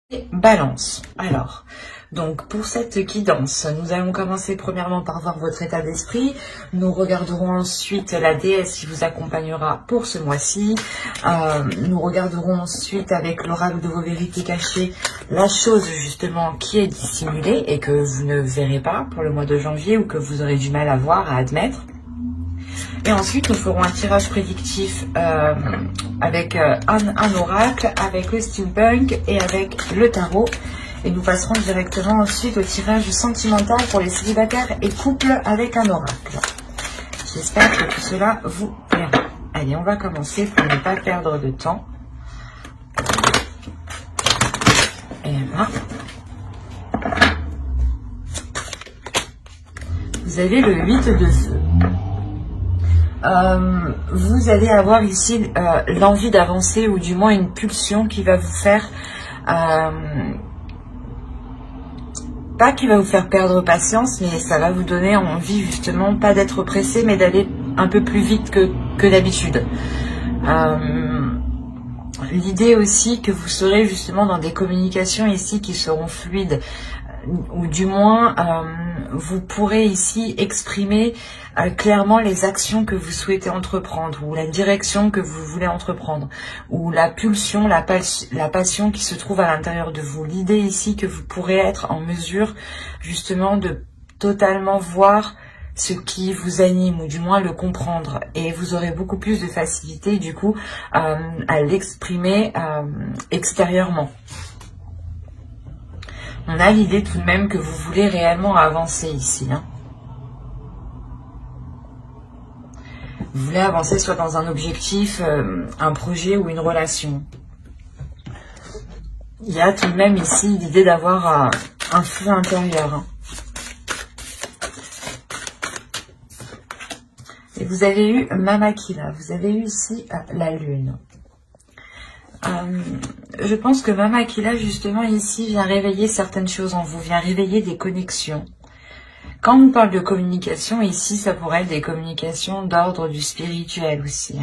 Et Balance. Alors, donc pour cette guidance, nous allons commencer premièrement par voir votre état d'esprit. Nous regarderons ensuite la déesse qui vous accompagnera pour ce mois-ci. Nous regarderons ensuite avec l'oracle de vos vérités cachées la chose justement qui est dissimulée et que vous ne verrez pas pour le mois de janvier ou que vous aurez du mal à voir, à admettre. Et ensuite, nous ferons un tirage prédictif avec un oracle, avec le steampunk et avec le tarot. Et nous passerons directement ensuite au tirage sentimental pour les célibataires et couples avec un oracle. J'espère que tout cela vous plaira. Allez, on va commencer pour ne pas perdre de temps. Et là, vous avez le 8 de feu. Vous allez avoir ici l'envie d'avancer ou du moins une pulsion qui va vous faire pas qui va vous faire perdre patience, mais ça va vous donner envie justement pas d'être pressé mais d'aller un peu plus vite que d'habitude. L'idée aussi que vous serez justement dans des communications ici qui seront fluides, ou du moins vous pourrez ici exprimer clairement les actions que vous souhaitez entreprendre ou la direction que vous voulez entreprendre ou la pulsion, la passion qui se trouve à l'intérieur de vous. L'idée ici que vous pourrez être en mesure justement de totalement voir ce qui vous anime ou du moins le comprendre et vous aurez beaucoup plus de facilité du coup à l'exprimer extérieurement. On a l'idée tout de même que vous voulez réellement avancer ici. Vous voulez avancer soit dans un objectif, un projet ou une relation. Il y a tout de même ici l'idée d'avoir un feu intérieur. Et vous avez eu Mamakila, vous avez eu ici la lune. Je pense que Mamakila, justement, ici, vient réveiller certaines choses en vous, vient réveiller des connexions. Quand on parle de communication, ici, ça pourrait être des communications d'ordre du spirituel aussi.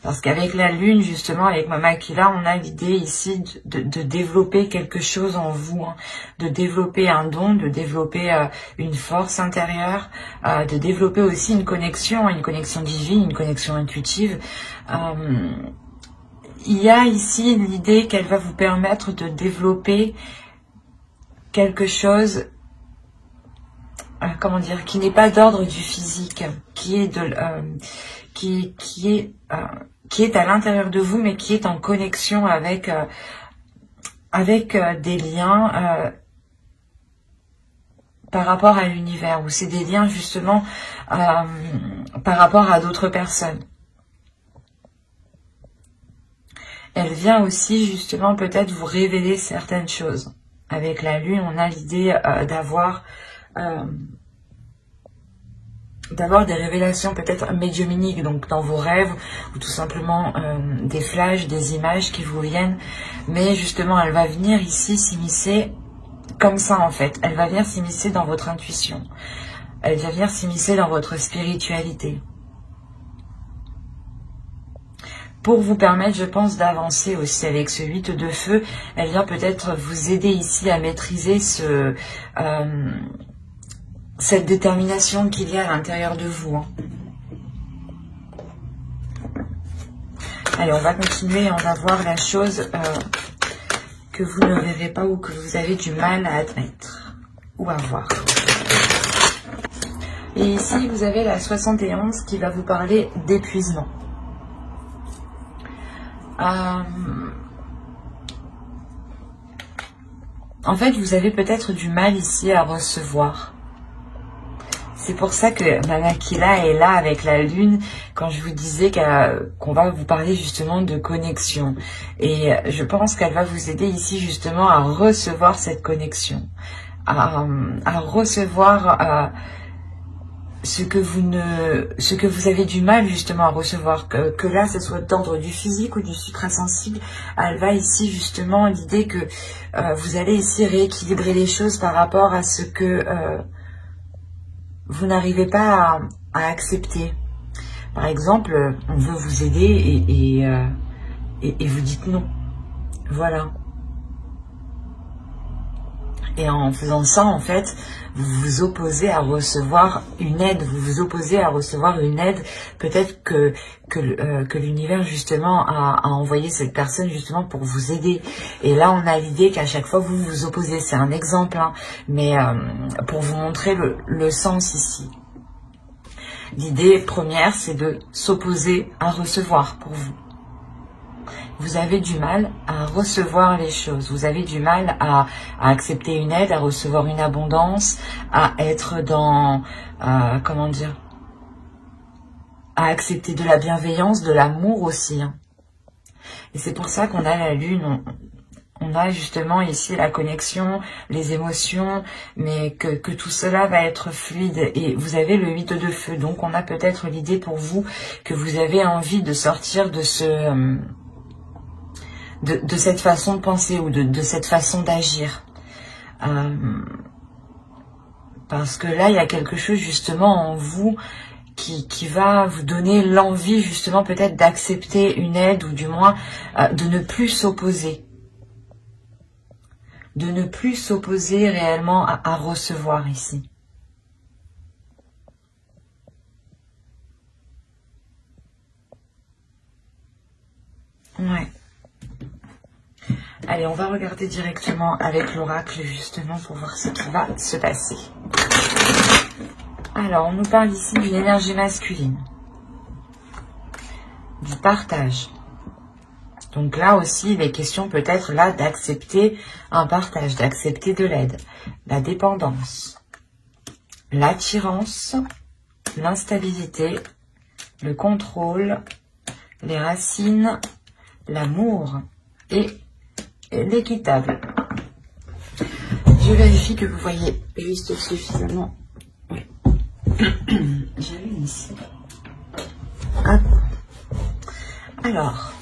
Parce qu'avec la lune, justement, avec Mamakila, on a l'idée ici de développer quelque chose en vous, de développer un don, de développer une force intérieure, de développer aussi une connexion divine, une connexion intuitive. Il y a ici l'idée qu'elle va vous permettre de développer quelque chose, comment dire, qui n'est pas d'ordre du physique, qui est à l'intérieur de vous, mais qui est en connexion avec des liens par rapport à l'univers, ou c'est des liens justement par rapport à d'autres personnes. Elle vient aussi justement peut-être vous révéler certaines choses. Avec la lune, on a l'idée d'avoir des révélations peut-être médiumniques, donc dans vos rêves, ou tout simplement des flashs, des images qui vous viennent. Mais justement, elle va venir ici s'immiscer comme ça en fait. Elle va venir s'immiscer dans votre intuition. Elle va venir s'immiscer dans votre spiritualité. Pour vous permettre, je pense, d'avancer aussi avec ce 8 de feu, elle vient peut-être vous aider ici à maîtriser cette détermination qu'il y a à l'intérieur de vous. Allez, on va continuer et on va voir la chose que vous ne verrez pas ou que vous avez du mal à admettre ou à voir. Et ici, vous avez la 71 qui va vous parler d'épuisement. En fait, vous avez peut-être du mal ici à recevoir. C'est pour ça que Mamakila est là avec la lune quand je vous disais qu'on va vous parler justement de connexion. Et je pense qu'elle va vous aider ici justement à recevoir cette connexion, à recevoir ce que vous avez du mal justement à recevoir, que là ce soit d'ordre du physique ou du suprasensible. Elle va ici justement l'idée que vous allez ici rééquilibrer les choses par rapport à ce que vous n'arrivez pas à accepter. Par exemple, on veut vous aider et vous dites non. Voilà. Et en faisant ça, en fait, vous vous opposez à recevoir une aide. Vous vous opposez à recevoir une aide. Peut-être que l'univers, justement, a envoyé cette personne, justement, pour vous aider. Et là, on a l'idée qu'à chaque fois, vous vous opposez. C'est un exemple, hein, mais pour vous montrer le sens ici. L'idée première, c'est de s'opposer à recevoir pour vous. Vous avez du mal à recevoir les choses. Vous avez du mal à accepter une aide, à recevoir une abondance, à être dans, comment dire, à accepter de la bienveillance, de l'amour aussi. Hein. Et c'est pour ça qu'on a la lune, on a justement ici la connexion, les émotions, mais que tout cela va être fluide. Et vous avez le 8 de feu, donc on a peut-être l'idée pour vous que vous avez envie de sortir de ce... De cette façon de penser ou de cette façon d'agir. Parce que là, il y a quelque chose justement en vous qui va vous donner l'envie justement peut-être d'accepter une aide ou du moins de ne plus s'opposer. De ne plus s'opposer réellement à recevoir ici. Ouais. Allez, on va regarder directement avec l'oracle, justement, pour voir ce qui va se passer. Alors, on nous parle ici d'une énergie masculine. Du partage. Donc là aussi, il est question peut-être là d'accepter un partage, d'accepter de l'aide. La dépendance. L'attirance. L'instabilité. Le contrôle. Les racines. L'amour. Et l'équitable. Je vérifie que vous voyez juste suffisamment. Oui. J'allume ici. Hop. Alors,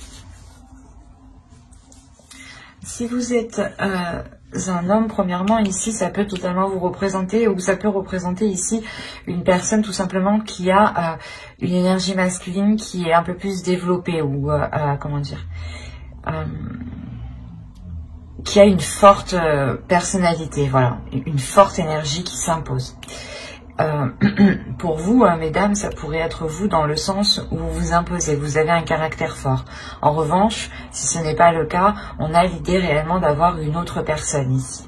si vous êtes un homme, premièrement, ici, ça peut totalement vous représenter, ou ça peut représenter ici une personne tout simplement qui a une énergie masculine qui est un peu plus développée, ou comment dire, qui a une forte personnalité, voilà, une forte énergie qui s'impose. Pour vous, mesdames, ça pourrait être vous dans le sens où vous vous imposez, vous avez un caractère fort. En revanche, si ce n'est pas le cas, on a l'idée réellement d'avoir une autre personne ici.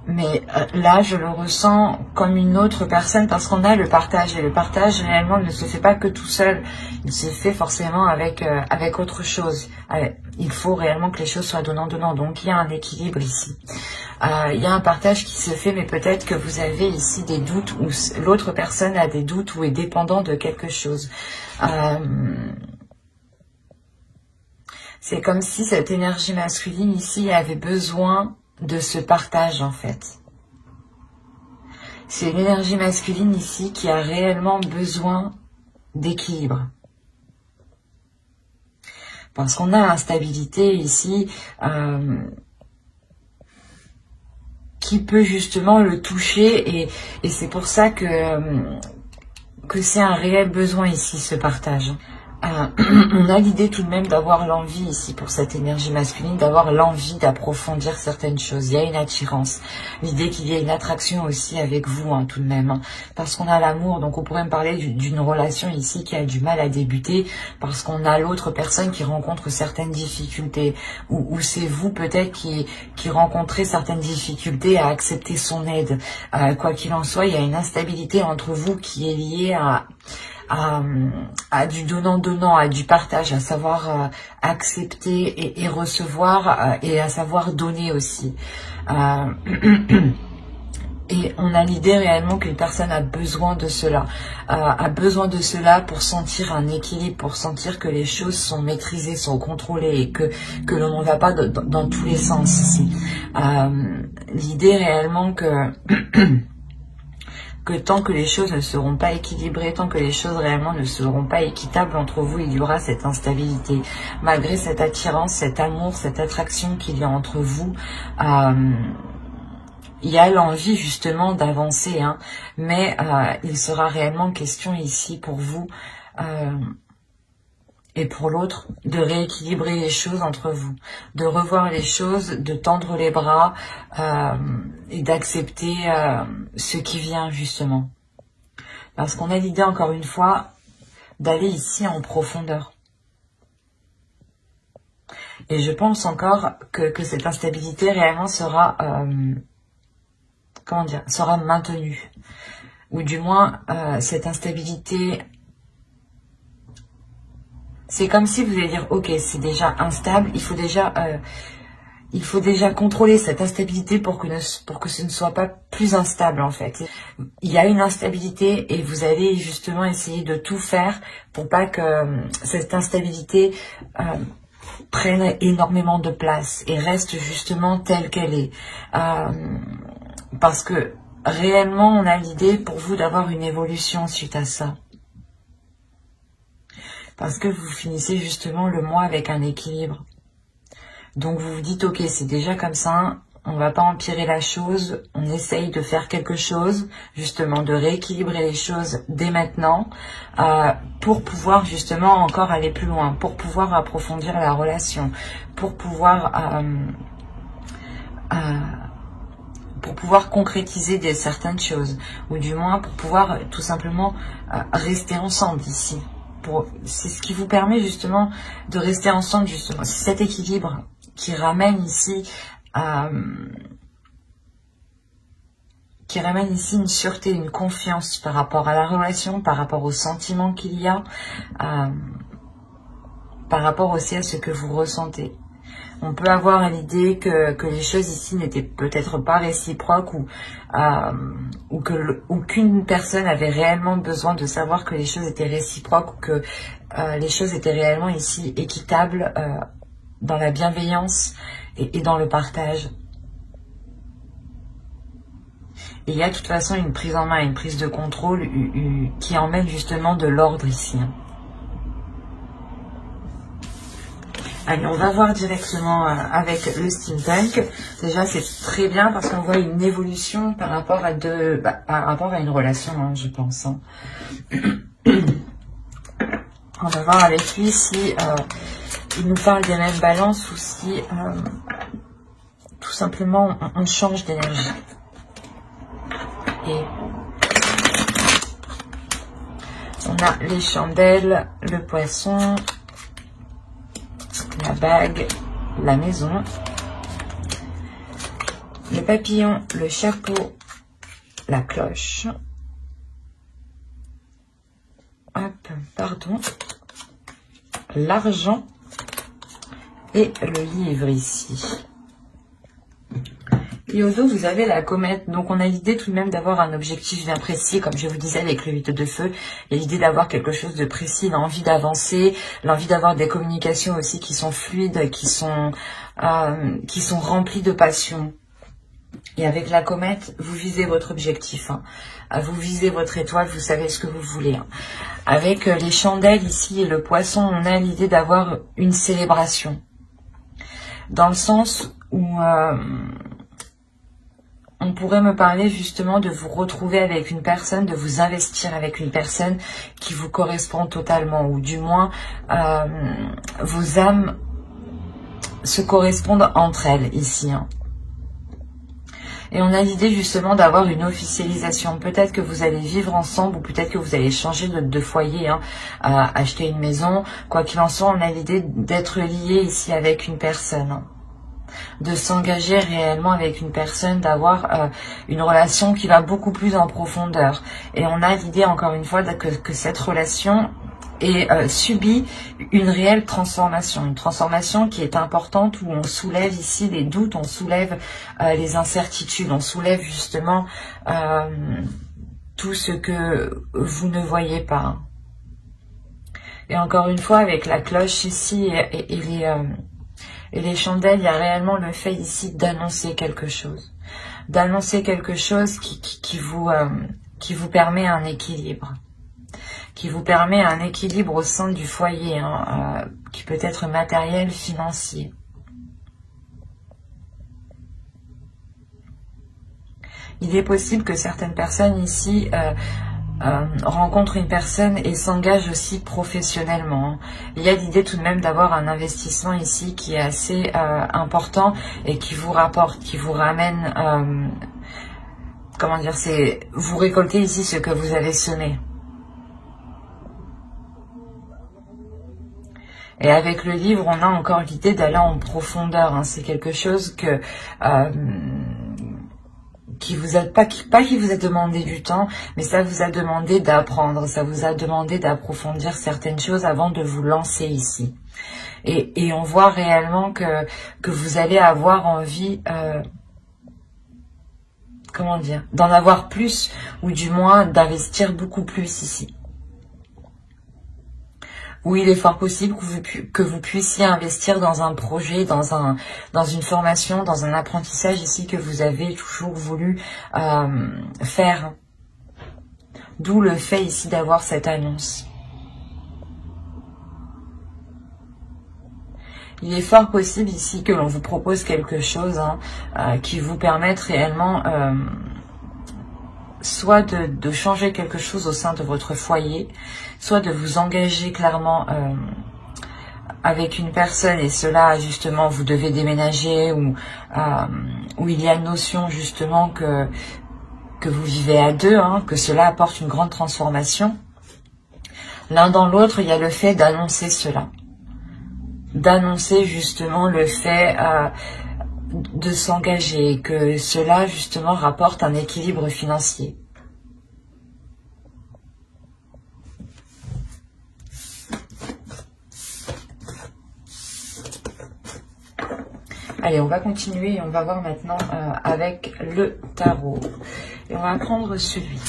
Mais là, je le ressens comme une autre personne parce qu'on a le partage. Et le partage, réellement, ne se fait pas que tout seul. Il se fait forcément avec autre chose. Il faut réellement que les choses soient donnant-donnant. Donc, il y a un équilibre ici. Il y a un partage qui se fait, mais peut-être que vous avez ici des doutes ou l'autre personne a des doutes ou est dépendant de quelque chose. C'est comme si cette énergie masculine ici avait besoin de ce partage en fait. C'est l'énergie masculine ici qui a réellement besoin d'équilibre. Parce qu'on a l'instabilité ici qui peut justement le toucher et c'est pour ça que c'est un réel besoin ici ce partage. On a l'idée tout de même d'avoir l'envie ici pour cette énergie masculine, d'avoir l'envie d'approfondir certaines choses. Il y a une attirance, l'idée qu'il y ait une attraction aussi avec vous hein, tout de même, hein, parce qu'on a l'amour, donc on pourrait me parler d'une relation ici qui a du mal à débuter, parce qu'on a l'autre personne qui rencontre certaines difficultés, ou c'est vous peut-être qui rencontrez certaines difficultés à accepter son aide. Quoi qu'il en soit, il y a une instabilité entre vous qui est liée à du donnant-donnant, à du partage, à savoir accepter et recevoir et à savoir donner aussi. Et on a l'idée réellement qu'une personne a besoin de cela, pour sentir un équilibre, pour sentir que les choses sont maîtrisées, sont contrôlées et que l'on ne va pas dans tous les sens ici. L'idée réellement que tant que les choses ne seront pas équilibrées, tant que les choses réellement ne seront pas équitables entre vous, il y aura cette instabilité. Malgré cette attirance, cet amour, cette attraction qu'il y a entre vous, il y a l'envie justement d'avancer, hein, mais il sera réellement question ici pour vous, et pour l'autre, de rééquilibrer les choses entre vous, de revoir les choses, de tendre les bras et d'accepter ce qui vient justement. Parce qu'on a l'idée, encore une fois, d'aller ici en profondeur. Et je pense encore que cette instabilité réellement sera, comment dire, sera maintenue. Ou du moins, cette instabilité... C'est comme si vous allez dire, ok, c'est déjà instable, il faut déjà contrôler cette instabilité pour que ce ne soit pas plus instable en fait. Il y a une instabilité et vous allez justement essayer de tout faire pour pas que cette instabilité prenne énormément de place et reste justement telle qu'elle est. Parce que réellement, on a l'idée pour vous d'avoir une évolution suite à ça. Parce que vous finissez justement le mois avec un équilibre. Donc vous vous dites, ok, c'est déjà comme ça, on ne va pas empirer la chose, on essaye de faire quelque chose, justement de rééquilibrer les choses dès maintenant, pour pouvoir justement encore aller plus loin, pour pouvoir approfondir la relation, pour pouvoir concrétiser certaines choses, ou du moins pour pouvoir tout simplement rester ensemble ici. C'est ce qui vous permet justement de rester ensemble, justement. C'est cet équilibre qui ramène ici une sûreté, une confiance par rapport à la relation, par rapport aux sentiments qu'il y a, par rapport aussi à ce que vous ressentez. On peut avoir l'idée que les choses ici n'étaient peut-être pas réciproques ou qu'une personne avait réellement besoin de savoir que les choses étaient réciproques ou que les choses étaient réellement ici équitables dans la bienveillance et dans le partage. Et il y a de toute façon une prise en main, une prise de contrôle qui emmène justement de l'ordre ici. Allez, on va voir directement avec le steampunk. Déjà, c'est très bien parce qu'on voit une évolution par rapport à une relation, hein, je pense. Hein. On va voir avec lui si il nous parle des mêmes balances ou si tout simplement on change d'énergie. Et on a les chandelles, le poisson, la bague, la maison, le papillon, le chapeau, la cloche, hop, pardon, l'argent et le livre ici. Et au dos, vous avez la comète. Donc, on a l'idée tout de même d'avoir un objectif bien précis, comme je vous disais avec le 8 de feu. Il y a l'idée d'avoir quelque chose de précis, l'envie d'avancer, l'envie d'avoir des communications aussi qui sont fluides, qui sont remplies de passion. Et avec la comète, vous visez votre objectif. Hein. Vous visez votre étoile, vous savez ce que vous voulez. Hein. Avec les chandelles ici et le poisson, on a l'idée d'avoir une célébration. Dans le sens où... on pourrait me parler justement de vous retrouver avec une personne, de vous investir avec une personne qui vous correspond totalement, ou du moins vos âmes se correspondent entre elles ici. Hein. Et on a l'idée justement d'avoir une officialisation. Peut-être que vous allez vivre ensemble ou peut-être que vous allez changer de foyer, hein, acheter une maison. Quoi qu'il en soit, on a l'idée d'être lié ici avec une personne. Hein. De s'engager réellement avec une personne, d'avoir une relation qui va beaucoup plus en profondeur. Et on a l'idée encore une fois que cette relation subit une réelle transformation. Une transformation qui est importante où on soulève ici les doutes, on soulève les incertitudes, on soulève justement tout ce que vous ne voyez pas. Et encore une fois avec la cloche ici et les chandelles, il y a réellement le fait ici d'annoncer quelque chose. D'annoncer quelque chose qui vous permet un équilibre. Qui vous permet un équilibre au sein du foyer, hein, qui peut être matériel, financier. Il est possible que certaines personnes ici rencontre une personne et s'engage aussi professionnellement. Il y a l'idée tout de même d'avoir un investissement ici qui est assez important et qui vous rapporte, qui vous ramène, comment dire, c'est vous récoltez ici ce que vous avez semé. Et avec le livre, on a encore l'idée d'aller en profondeur. Hein. C'est quelque chose que qui vous a pas qui vous a demandé du temps, mais ça vous a demandé d'apprendre, ça vous a demandé d'approfondir certaines choses avant de vous lancer ici. Et on voit réellement que vous allez avoir envie, comment dire, d'en avoir plus, ou du moins d'investir beaucoup plus ici. Où il est fort possible que vous puissiez investir dans un projet, dans une formation, dans un apprentissage ici que vous avez toujours voulu faire. D'où le fait ici d'avoir cette annonce. Il est fort possible ici que l'on vous propose quelque chose qui vous permette réellement soit de changer quelque chose au sein de votre foyer, soit de vous engager clairement avec une personne, et cela justement vous devez déménager, ou il y a une notion justement que vous vivez à deux, hein, que cela apporte une grande transformation. L'un dans l'autre, il y a le fait d'annoncer cela. D'annoncer justement le fait de s'engager, que cela justement rapporte un équilibre financier. Allez, on va continuer et on va voir maintenant avec le tarot. Et on va prendre celui.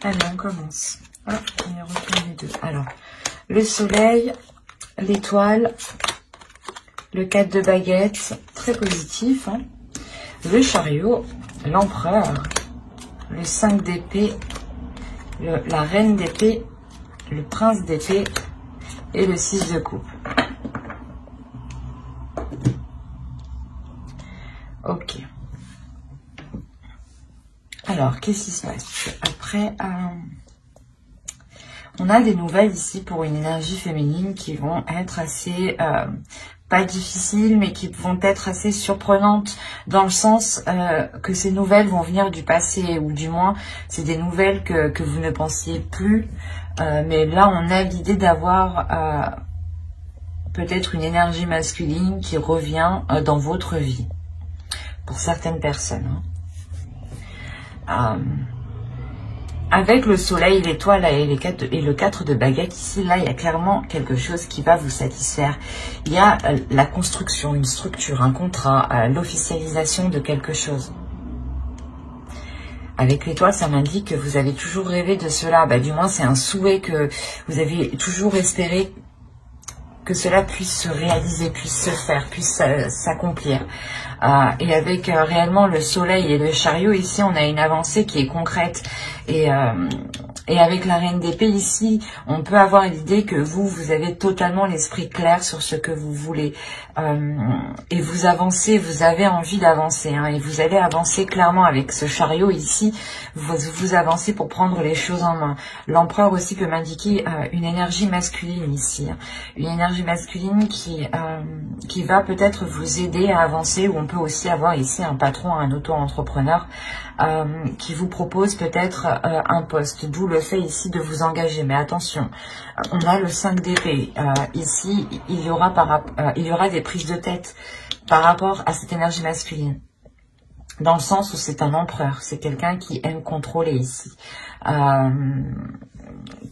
Allez, on commence. Hop, on y retourne les deux. Alors, le soleil, l'étoile, le 4 de baguettes, très positif. Hein. Le chariot, l'empereur, le 5 d'épée, la reine d'épée, le prince d'épée et le 6 de coupe. Ok. Alors, qu'est-ce qui se passe? Après, on a des nouvelles ici pour une énergie féminine qui vont être assez, pas difficiles, mais qui vont être assez surprenantes, dans le sens que ces nouvelles vont venir du passé, ou du moins, c'est des nouvelles que vous ne pensiez plus. Mais là, on a l'idée d'avoir peut-être une énergie masculine qui revient dans votre vie. Pour certaines personnes. Avec le soleil, l'étoile et le 4 de baguette, ici, là, il y a clairement quelque chose qui va vous satisfaire. Il y a la construction, une structure, un contrat, l'officialisation de quelque chose. Avec l'étoile, ça m'indique que vous avez toujours rêvé de cela. Bah, du moins, c'est un souhait que vous avez toujours espéré que cela puisse se réaliser, puisse se faire, puisse s'accomplir. Et avec réellement le soleil et le chariot, ici, on a une avancée qui est concrète. Et avec la reine d'épée, ici, on peut avoir l'idée que vous avez totalement l'esprit clair sur ce que vous voulez. Et vous avancez, vous avez envie d'avancer. Hein, et vous allez avancer clairement avec ce chariot ici. Vous avancez pour prendre les choses en main. L'empereur aussi peut m'indiquer une énergie masculine ici. Hein, une énergie masculine qui va peut-être vous aider à avancer, ou on peut aussi avoir ici un patron, un auto-entrepreneur qui vous propose peut-être un poste, d'où le fait ici de vous engager. Mais attention, on a le 5 d'épée. Ici, il y aura des prises de tête par rapport à cette énergie masculine. Dans le sens où c'est un empereur, c'est quelqu'un qui aime contrôler ici,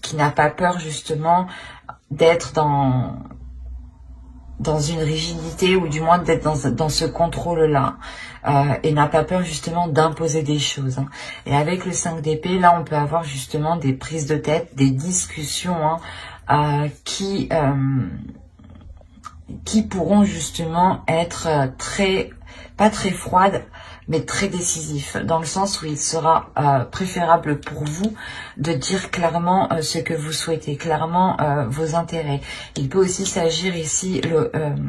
qui n'a pas peur justement d'être dans une rigidité, ou du moins d'être dans ce contrôle-là, et n'a pas peur justement d'imposer des choses. Hein. Et avec le 5 d'épée, là, on peut avoir justement des prises de tête, des discussions qui pourront justement être pas très froides, mais très décisif, dans le sens où il sera préférable pour vous de dire clairement ce que vous souhaitez, clairement vos intérêts. Il peut aussi s'agir ici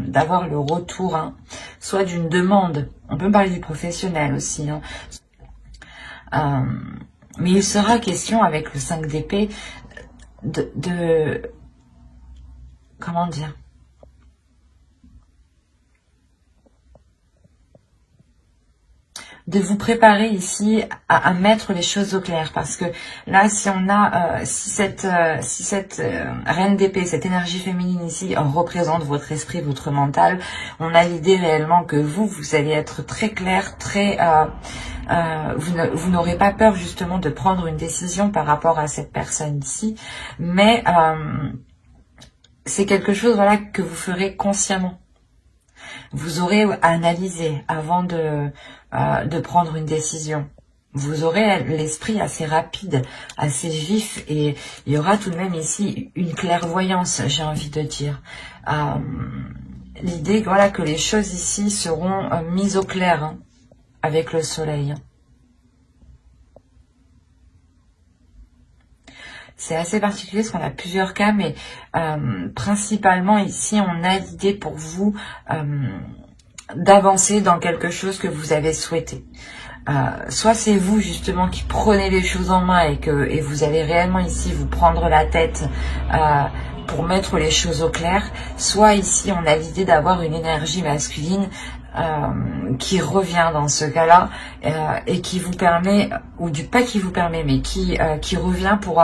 d'avoir le retour, hein, soit d'une demande, on peut parler du professionnel aussi, hein, Mais il sera question avec le 5 d'épée comment dire, de vous préparer ici à mettre les choses au clair, parce que là, si on a, si cette reine d'épée, cette énergie féminine ici représente votre esprit, votre mental, on a l'idée réellement que vous allez être très clair, très, vous n'aurez pas peur justement de prendre une décision par rapport à cette personne ici, mais c'est quelque chose, voilà, que vous ferez consciemment. Vous aurez analysé avant de prendre une décision. Vous aurez l'esprit assez rapide, assez vif, et il y aura tout de même ici une clairvoyance, j'ai envie de dire. L'idée, voilà, que les choses ici seront mises au clair, hein, avec le soleil. C'est assez particulier parce qu'on a plusieurs cas, mais principalement ici, on a l'idée pour vous d'avancer dans quelque chose que vous avez souhaité. Soit c'est vous justement qui prenez les choses en main et vous allez réellement ici vous prendre la tête pour mettre les choses au clair. Soit ici, on a l'idée d'avoir une énergie masculine qui revient dans ce cas-là et qui vous permet, ou du pas qui vous permet, mais qui revient pour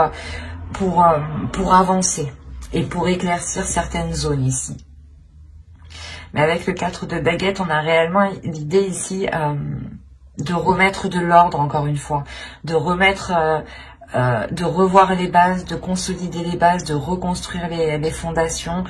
avancer et pour éclaircir certaines zones ici. Mais avec le 4 de baguette, on a réellement l'idée ici de remettre de l'ordre, encore une fois, de remettre, de revoir les bases, de consolider les bases, de reconstruire les fondations.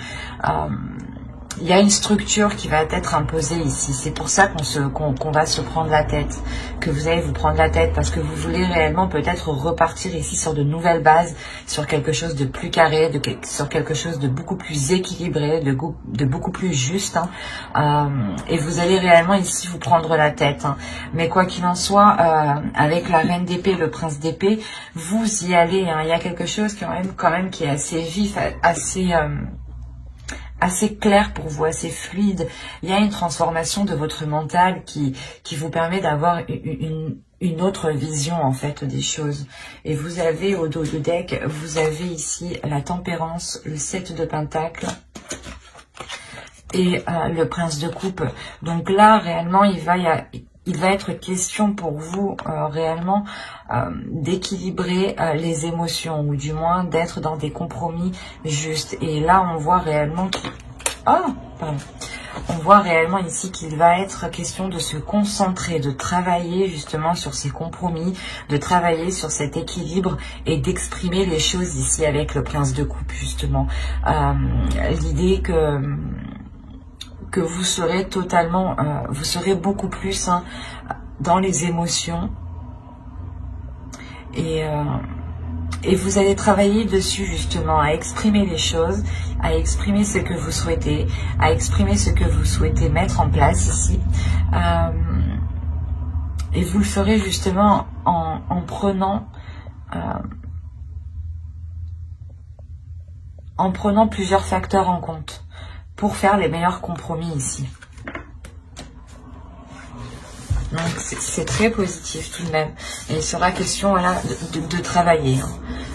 Il y a une structure qui va être imposée ici. C'est pour ça qu'on va se prendre la tête, que vous allez vous prendre la tête, parce que vous voulez réellement peut-être repartir ici sur de nouvelles bases, sur quelque chose de plus carré, sur quelque chose de beaucoup plus équilibré, de beaucoup plus juste. Hein. Et vous allez réellement ici vous prendre la tête. Hein. Mais quoi qu'il en soit, avec la reine d'épée, le prince d'épée, vous y allez. Hein. Il y a quelque chose quand même qui est assez vif, assez clair pour vous, assez fluide. Il y a une transformation de votre mental qui vous permet d'avoir une autre vision en fait des choses. Et vous avez au dos du deck, vous avez ici la tempérance, le 7 de pentacle et le prince de coupe. Donc là réellement il va être question pour vous réellement d'équilibrer les émotions, ou du moins d'être dans des compromis justes. Et là, on voit réellement on voit réellement ici qu'il va être question de se concentrer, de travailler justement sur ces compromis, de travailler sur cet équilibre et d'exprimer les choses ici avec le prince de coupe justement. L'idée que vous serez totalement, vous serez beaucoup plus dans les émotions et vous allez travailler dessus justement, à exprimer les choses, à exprimer ce que vous souhaitez, à exprimer ce que vous souhaitez mettre en place ici. Et vous le ferez justement en prenant plusieurs facteurs en compte pour faire les meilleurs compromis ici. Donc c'est très positif tout de même. Et il sera question voilà, de travailler.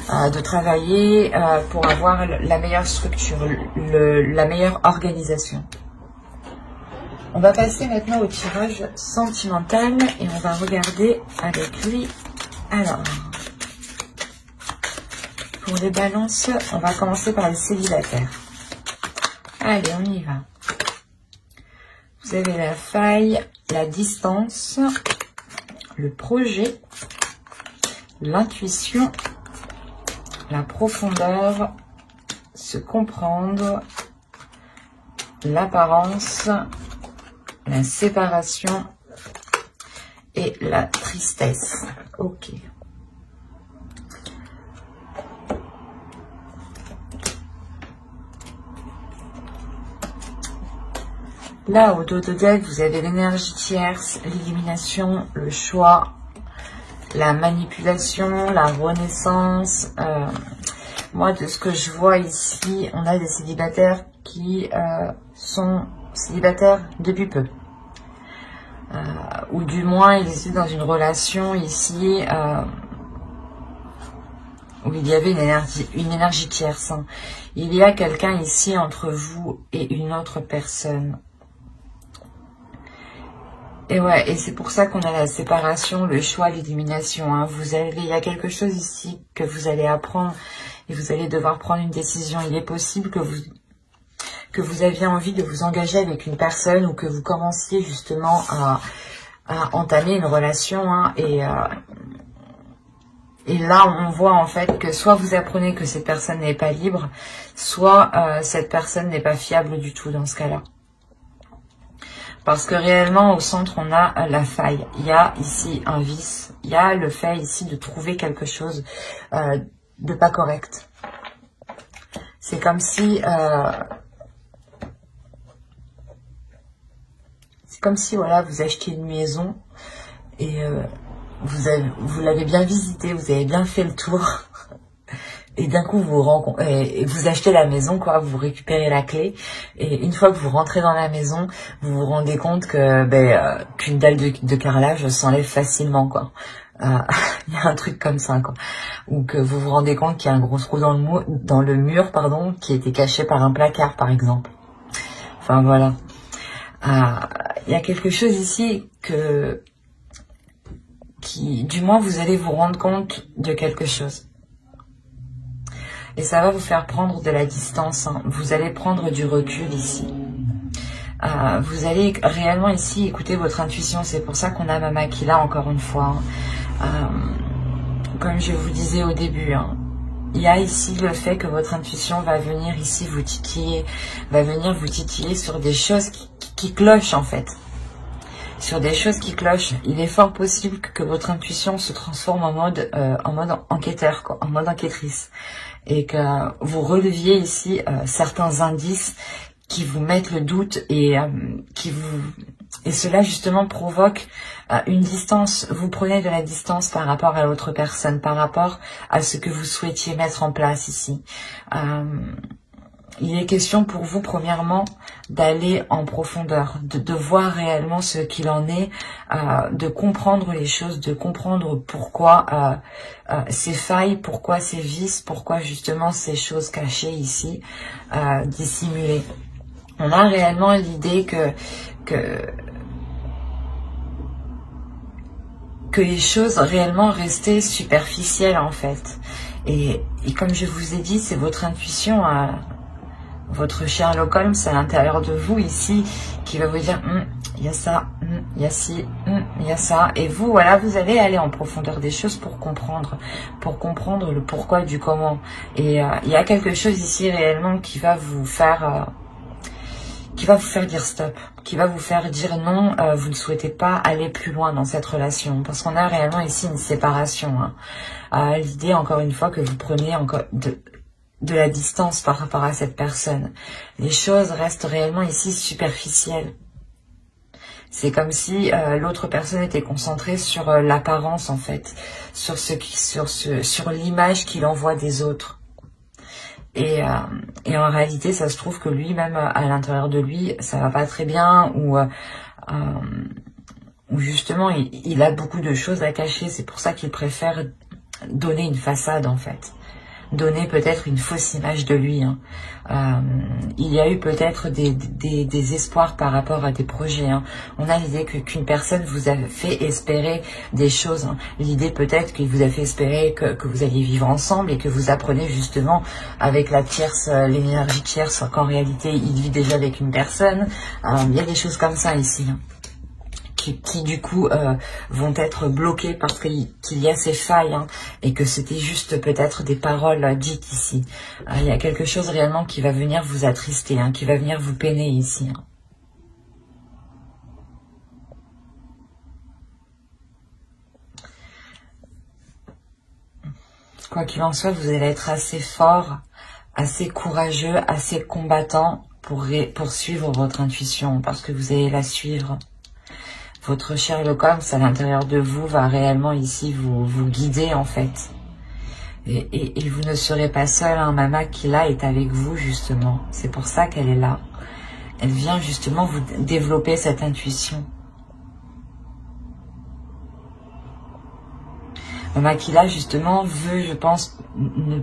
De travailler pour avoir la meilleure structure, la meilleure organisation. On va passer maintenant au tirage sentimental et on va regarder avec lui. Alors, pour les balances, on va commencer par les célibataires. Allez, on y va. Vous avez la faille, la distance, le projet, l'intuition, la profondeur, se comprendre, l'apparence, la séparation et la tristesse. Ok. Là, au dos de deck, vous avez l'énergie tierce, l'élimination, le choix, la manipulation, la renaissance. Moi, de ce que je vois ici, on a des célibataires qui sont célibataires depuis peu. Ou du moins, ils étaient dans une relation ici où il y avait une énergie tierce. Hein. Il y a quelqu'un ici entre vous et une autre personne. Et ouais, et c'est pour ça qu'on a la séparation, le choix, l'élimination. Hein. Il y a quelque chose ici que vous allez apprendre et vous allez devoir prendre une décision. Il est possible que vous aviez envie de vous engager avec une personne ou que vous commenciez justement à entamer une relation. Hein, et là, on voit en fait que soit vous apprenez que cette personne n'est pas libre, soit cette personne n'est pas fiable du tout dans ce cas-là. Parce que réellement, au centre, on a la faille. Il y a ici un vice. Il y a le fait ici de trouver quelque chose de pas correct. C'est comme si... voilà, vous achetiez une maison et vous l'avez bien visitée, vous avez bien fait le tour. Et d'un coup, vous achetez la maison, quoi, vous récupérez la clé. Et une fois que vous rentrez dans la maison, vous vous rendez compte que qu'une dalle de carrelage s'enlève facilement, quoi. Il y a un truc comme ça, quoi. Ou que vous vous rendez compte qu'il y a un gros trou dans le mur, pardon, qui était caché par un placard, par exemple. Enfin, voilà. Il y a quelque chose ici du moins, vous allez vous rendre compte de quelque chose. Et ça va vous faire prendre de la distance. Hein. Vous allez prendre du recul ici. Vous allez réellement ici écouter votre intuition. C'est pour ça qu'on a Mama qui là encore une fois. Hein. Comme je vous disais au début, hein, il y a ici le fait que votre intuition va venir ici vous titiller. Va venir vous titiller sur des choses qui clochent en fait. Sur des choses qui clochent. Il est fort possible que votre intuition se transforme en mode enquêteur, quoi, en mode enquêtrice. Et que vous releviez ici certains indices qui vous mettent le doute et cela justement provoque une distance. Vous prenez de la distance par rapport à l'autre personne, par rapport à ce que vous souhaitiez mettre en place ici. Il est question pour vous, premièrement, d'aller en profondeur, de voir réellement ce qu'il en est, de comprendre les choses, de comprendre pourquoi ces failles, pourquoi ces vices, pourquoi justement ces choses cachées ici, dissimulées. On a réellement l'idée que les choses réellement restaient superficielles en fait. Et comme je vous ai dit, c'est votre intuition, votre Sherlock Holmes à l'intérieur de vous ici, qui va vous dire il y a ça, il y a ci, il y a ça. Et vous, voilà, vous allez aller en profondeur des choses pour comprendre le pourquoi du comment. Et il y a quelque chose ici réellement qui va vous faire dire stop, qui va vous faire dire non, vous ne souhaitez pas aller plus loin dans cette relation, parce qu'on a réellement ici une séparation. Hein. L'idée, encore une fois, que vous preniez encore de la distance par rapport à cette personne. Les choses restent réellement ici superficielles. C'est comme si l'autre personne était concentrée sur l'apparence en fait, sur l'image qu'il envoie des autres. Et en réalité, ça se trouve que lui-même, à l'intérieur de lui, ça va pas très bien, ou justement, il a beaucoup de choses à cacher. C'est pour ça qu'il préfère donner une façade, en fait. Donner peut-être une fausse image de lui. Hein. Il y a eu peut-être des espoirs par rapport à des projets. Hein. On a l'idée qu'une personne vous a fait espérer des choses. Hein. L'idée peut-être qu'il vous a fait espérer que vous alliez vivre ensemble et que vous apprenez justement avec la tierce, l'énergie tierce, qu'en réalité il vit déjà avec une personne. Il y a des choses comme ça ici. Hein. Qui du coup vont être bloqués parce qu'il y a ces failles, hein, et que c'était juste peut-être des paroles dites ici. Il y a quelque chose réellement qui va venir vous attrister, hein, qui va venir vous peiner ici. Hein. Quoi qu'il en soit, vous allez être assez fort, assez courageux, assez combattant pour suivre votre intuition, parce que vous allez la suivre. Votre Sherlock Holmes à l'intérieur de vous va réellement ici vous guider en fait. Et vous ne serez pas seul, hein. Mama qui là est avec vous justement. C'est pour ça qu'elle est là. Elle vient justement vous développer cette intuition. Makila justement veut, je pense, ne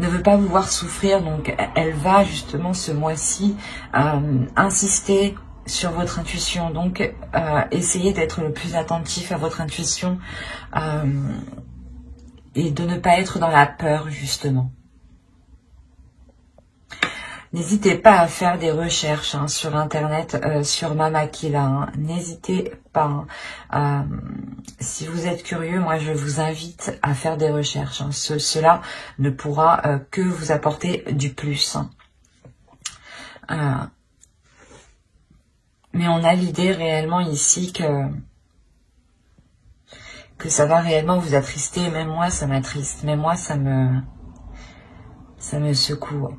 veut pas vous voir souffrir, donc elle va justement ce mois-ci insister sur votre intuition, donc essayez d'être le plus attentif à votre intuition et de ne pas être dans la peur justement. N'hésitez pas à faire des recherches sur internet sur Makila, n'hésitez pas. Si vous êtes curieux, moi je vous invite à faire des recherches. Cela ne pourra que vous apporter du plus. Mais on a l'idée réellement ici que ça va réellement vous attrister. Même moi ça m'attriste, même moi ça me secoue.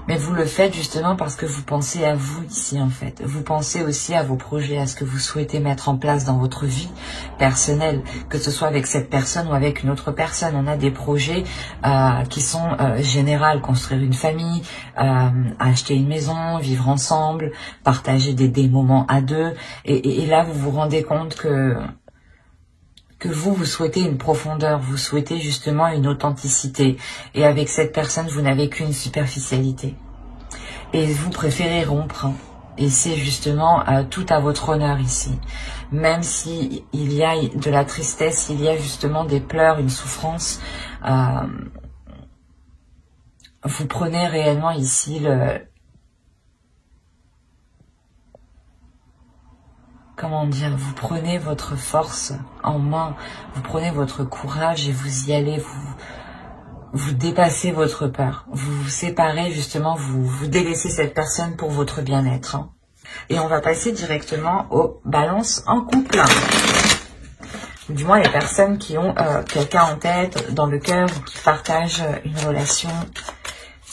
Mais vous le faites justement parce que vous pensez à vous ici en fait. Vous pensez aussi à vos projets, à ce que vous souhaitez mettre en place dans votre vie personnelle, que ce soit avec cette personne ou avec une autre personne. On a des projets qui sont généraux, construire une famille, acheter une maison, vivre ensemble, partager des moments à deux. Et là, vous vous rendez compte que vous souhaitez une profondeur, vous souhaitez justement une authenticité. Et avec cette personne, vous n'avez qu'une superficialité. Et vous préférez rompre. Et c'est justement tout à votre honneur ici. Même si il y a de la tristesse, il y a justement des pleurs, une souffrance, vous prenez réellement ici comment dire, vous prenez votre force en main, vous prenez votre courage et vous y allez, vous dépassez votre peur, vous vous séparez justement, vous délaissez cette personne pour votre bien-être. Et on va passer directement aux balances en couple. Du moins les personnes qui ont quelqu'un en tête, dans le cœur, ou qui partagent une relation,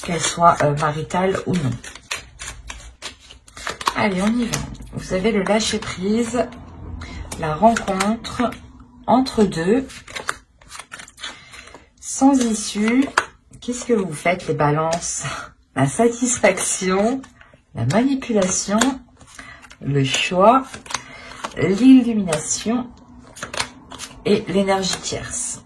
qu'elle soit maritale ou non. Allez, on y va. Vous avez le lâcher-prise, la rencontre, entre deux, sans issue. Qu'est-ce que vous faites, les balances? La satisfaction, la manipulation, le choix, l'illumination et l'énergie tierce.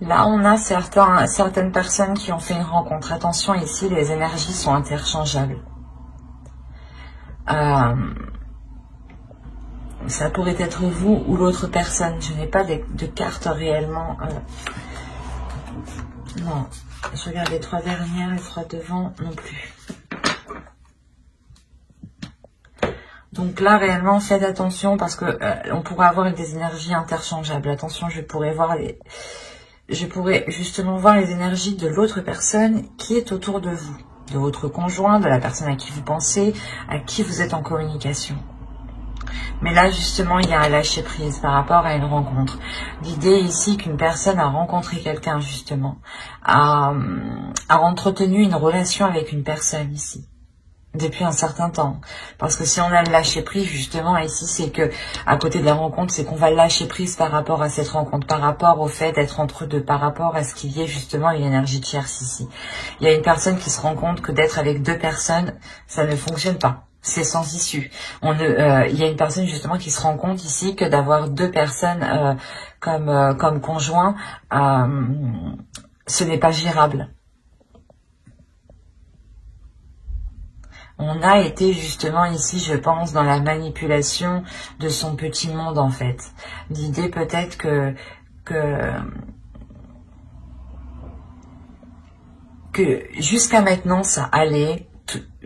Là, on a certaines personnes qui ont fait une rencontre. Attention, ici, les énergies sont interchangeables. Ça pourrait être vous ou l'autre personne. Je n'ai pas de carte réellement. Non, je regarde les trois dernières, les trois devant, non plus. Donc là, réellement, faites attention parce que on pourrait avoir des énergies interchangeables. Attention, je pourrais justement voir les énergies de l'autre personne qui est autour de vous, de votre conjoint, de la personne à qui vous pensez, à qui vous êtes en communication. Mais là, justement, il y a un lâcher-prise par rapport à une rencontre. L'idée ici qu'une personne a rencontré quelqu'un, justement, a entretenu une relation avec une personne ici. Depuis un certain temps. Parce que si on a le lâcher prise, justement, ici, c'est que, à côté de la rencontre, c'est qu'on va lâcher prise par rapport à cette rencontre, par rapport au fait d'être entre deux, par rapport à ce qu'il y ait justement une énergie tierce ici. Il y a une personne qui se rend compte que d'être avec deux personnes, ça ne fonctionne pas. C'est sans issue. Il y a une personne justement qui se rend compte ici que d'avoir deux personnes comme conjoint, ce n'est pas gérable. On a été justement ici, je pense, dans la manipulation de son petit monde en fait. L'idée peut-être que jusqu'à maintenant ça allait,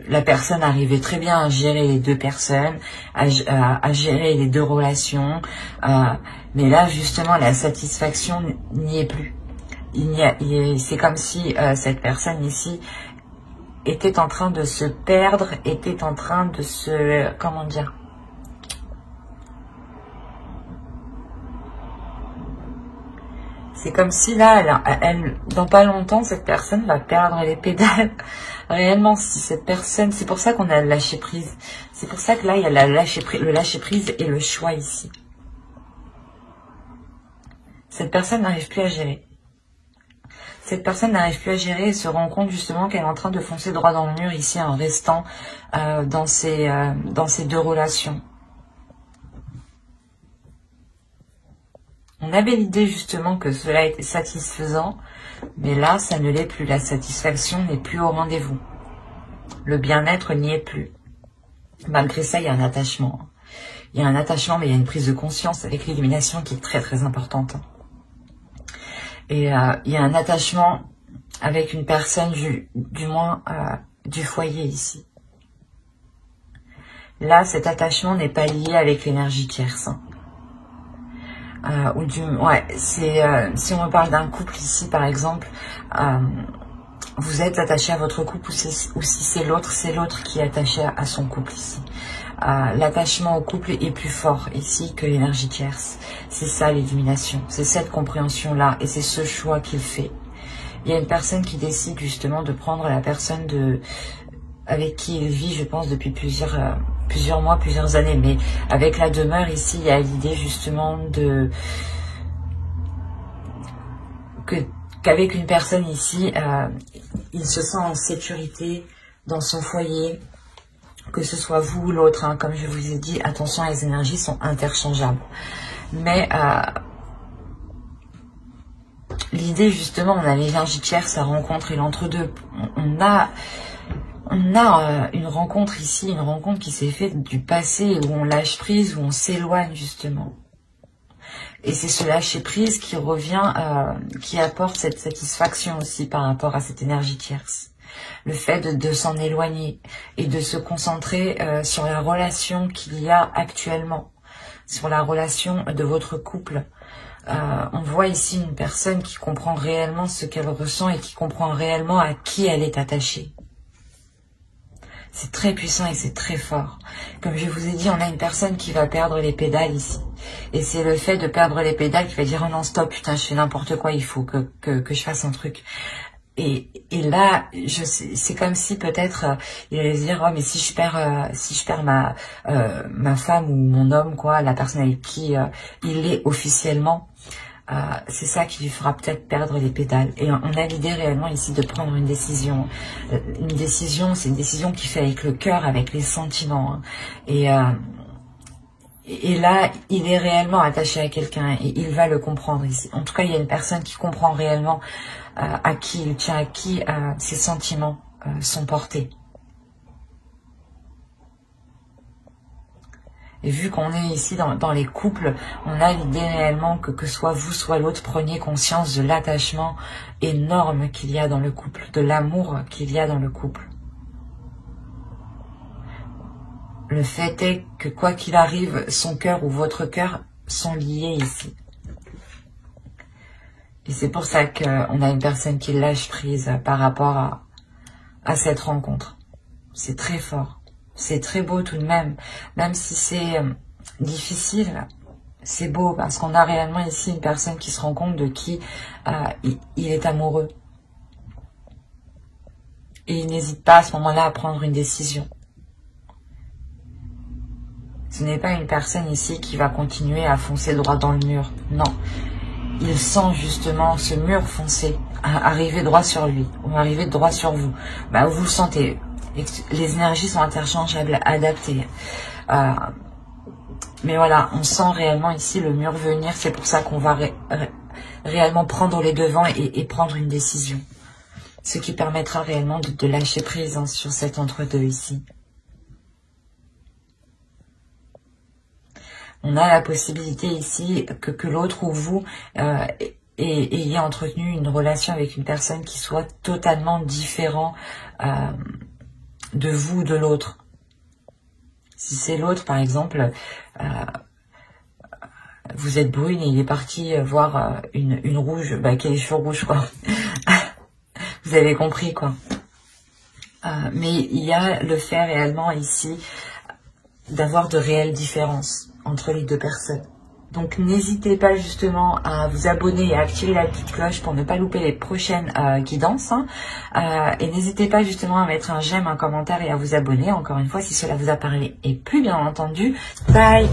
la personne arrivait très bien à gérer les deux personnes, à gérer les deux relations, mais là justement la satisfaction n'y est plus. C'est comme si cette personne ici était en train de se perdre, était en train de se, comment dire, C'est comme si là, dans pas longtemps, cette personne va perdre les pédales. Réellement, si cette personne, c'est pour ça qu'on a le lâcher prise. C'est pour ça que là, il y a le lâcher prise et le choix ici. Cette personne n'arrive plus à gérer. Cette personne n'arrive plus à gérer et se rend compte justement qu'elle est en train de foncer droit dans le mur ici en restant dans ces deux relations. On avait l'idée justement que cela était satisfaisant, mais là, ça ne l'est plus. La satisfaction n'est plus au rendez-vous. Le bien-être n'y est plus. Malgré ça, il y a un attachement. Il y a un attachement, mais il y a une prise de conscience avec l'illumination qui est très très importante. Et il y a un attachement avec une personne, du moins du foyer ici. Là, cet attachement n'est pas lié avec l'énergie tierce. Si on me parle d'un couple ici, par exemple, vous êtes attaché à votre couple, ou si c'est l'autre qui est attaché à son couple ici. L'attachement au couple est plus fort ici que l'énergie tierce. C'est ça l'illumination, c'est cette compréhension-là, et c'est ce choix qu'il fait. Il y a une personne qui décide justement de prendre la personne avec qui il vit, je pense, depuis plusieurs mois, plusieurs années. Mais avec la demeure ici, il y a l'idée justement qu'avec une personne ici, il se sent en sécurité dans son foyer, que ce soit vous ou l'autre. Hein, comme je vous ai dit, attention, les énergies sont interchangeables. Mais l'idée justement, on a l'énergie tierce, la rencontre et l'entre-deux. On a une rencontre ici, une rencontre qui s'est faite du passé, où on lâche prise, où on s'éloigne justement. Et c'est ce lâcher prise qui revient, qui apporte cette satisfaction aussi par rapport à cette énergie tierce. Le fait de s'en éloigner et de se concentrer sur la relation qu'il y a actuellement, sur la relation de votre couple. On voit ici une personne qui comprend réellement ce qu'elle ressent et qui comprend réellement à qui elle est attachée. C'est très puissant et c'est très fort. Comme je vous ai dit, on a une personne qui va perdre les pédales ici. Et c'est le fait de perdre les pédales qui va dire « Oh non, stop, putain, je fais n'importe quoi, il faut que je fasse un truc. » Et là, c'est comme si peut-être il allait se dire « Oh, mais si je perds ma femme ou mon homme, quoi, la personne avec qui il est officiellement, c'est ça qui lui fera peut-être perdre les pédales. » Et on a l'idée réellement ici de prendre une décision. Une décision, c'est une décision qui fait avec le cœur, avec les sentiments. Hein. Et là, il est réellement attaché à quelqu'un et il va le comprendre ici. En tout cas, il y a une personne qui comprend réellement à qui il tient, à qui ses sentiments sont portés. Et vu qu'on est ici dans les couples, on a l'idée réellement que soit vous, soit l'autre, preniez conscience de l'attachement énorme qu'il y a dans le couple, de l'amour qu'il y a dans le couple. Le fait est que quoi qu'il arrive, son cœur ou votre cœur sont liés ici. Et c'est pour ça qu'on a une personne qui lâche prise par rapport à cette rencontre. C'est très fort. C'est très beau tout de même. Même si c'est difficile, c'est beau parce qu'on a réellement ici une personne qui se rend compte de qui il est amoureux. Et il n'hésite pas à ce moment-là à prendre une décision. Ce n'est pas une personne ici qui va continuer à foncer droit dans le mur. Non. Il sent justement ce mur foncer, arriver droit sur lui, ou arriver droit sur vous. Bah, vous le sentez. Les énergies sont interchangeables, adaptées. Mais voilà, on sent réellement ici le mur venir. C'est pour ça qu'on va réellement prendre les devants et prendre une décision. Ce qui permettra réellement de lâcher prise hein, sur cet entre-deux ici. On a la possibilité ici que l'autre ou vous ayez entretenu une relation avec une personne qui soit totalement différente de vous ou de l'autre. Si c'est l'autre, par exemple, vous êtes brune et il est parti voir une rouge, qui a les cheveux rouges, quoi. Vous avez compris, quoi. Mais il y a le fait réellement ici d'avoir de réelles différences entre les deux personnes. Donc n'hésitez pas justement à vous abonner et à activer la petite cloche pour ne pas louper les prochaines guidances. Et n'hésitez pas justement à mettre un j'aime, un commentaire et à vous abonner. Encore une fois, si cela vous a parlé. Et plus bien entendu, bye!